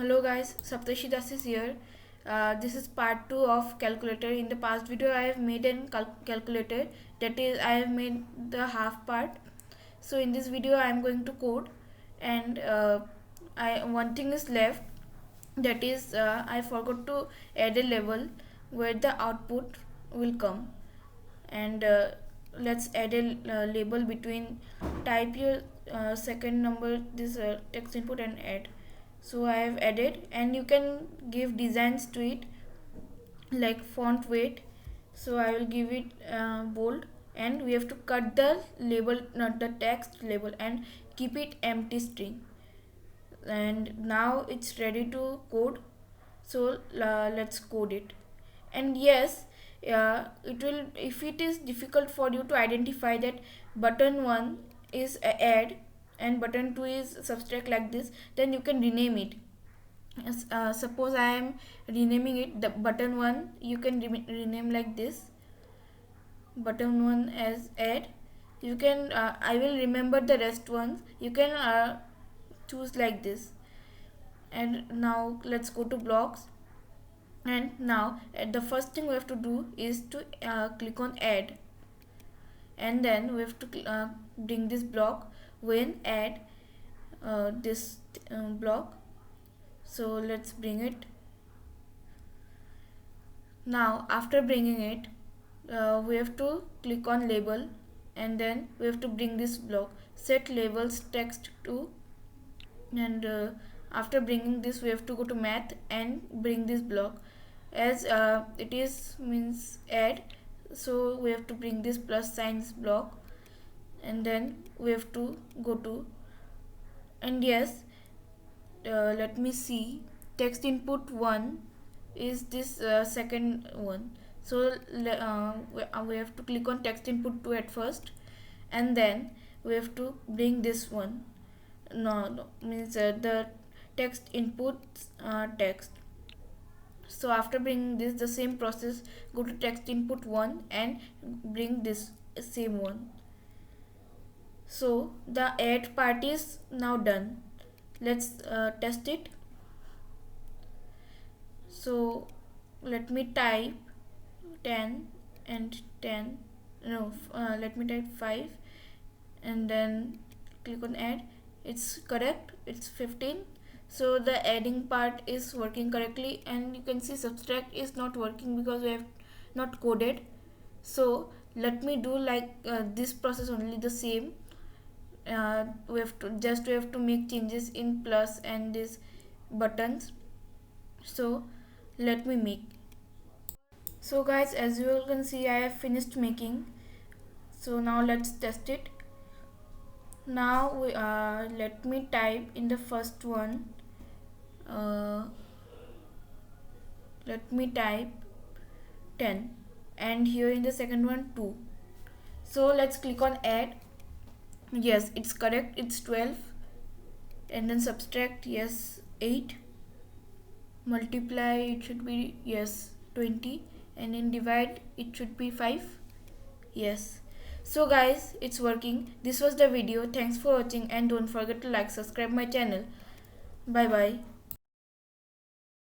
Hello guys, Saptarshi is here. This is part 2 of calculator. In the past video I have made an calculator, that is I have made the half part. So in this video I am going to code, and one thing is left, that is I forgot to add a label where the output will come. And let's add a label between type your second number this text input and add. So I have added, and you can give designs to it like font weight. So I will give it bold, and we have to cut the label, not the text label, and keep it empty string. And now it's ready to code. So let's code it. And yes, it will, if it is difficult for you to identify that button 1 is add and button 2 is subtract like this, then you can rename it. Suppose I am renaming it, the button 1 you can rename like this, button 1 as add. You can I will remember the rest ones, you can choose like this. And now let's go to blocks. And now the first thing we have to do is to click on add, and then we have to bring this block when add this block. So let's bring it. Now after bringing it, we have to click on label, and then we have to bring this block set labels text to. And after bringing this, we have to go to math and bring this block, as it is means add, so we have to bring this plus signs block, and then we have to go to. And yes, let me see, text input 1 is this second one. So we have to click on text input 2 at first, and then we have to bring this one. No, means the text input text. So after bringing this, the same process, go to text input 1 and bring this same one. So the add part is now done. Let's test it. So let me type 10 and 10, no, let me type 5 and then click on add. It's correct, it's 15. So the adding part is working correctly, and you can see subtract is not working because we have not coded. So let me do like this process only, the same. We have to make changes in plus and these buttons. So let me make. So guys, as you all can see, I have finished making. So now let's test it. Now we let me type in the first one, let me type 10, and here in the second one 2. So let's click on add. Yes, it's correct, it's 12. And then subtract, yes, 8. Multiply, it should be, yes, 20. And in divide, it should be 5. Yes. So guys, it's working. This was the video. Thanks for watching, and don't forget to like, subscribe my channel. Bye bye.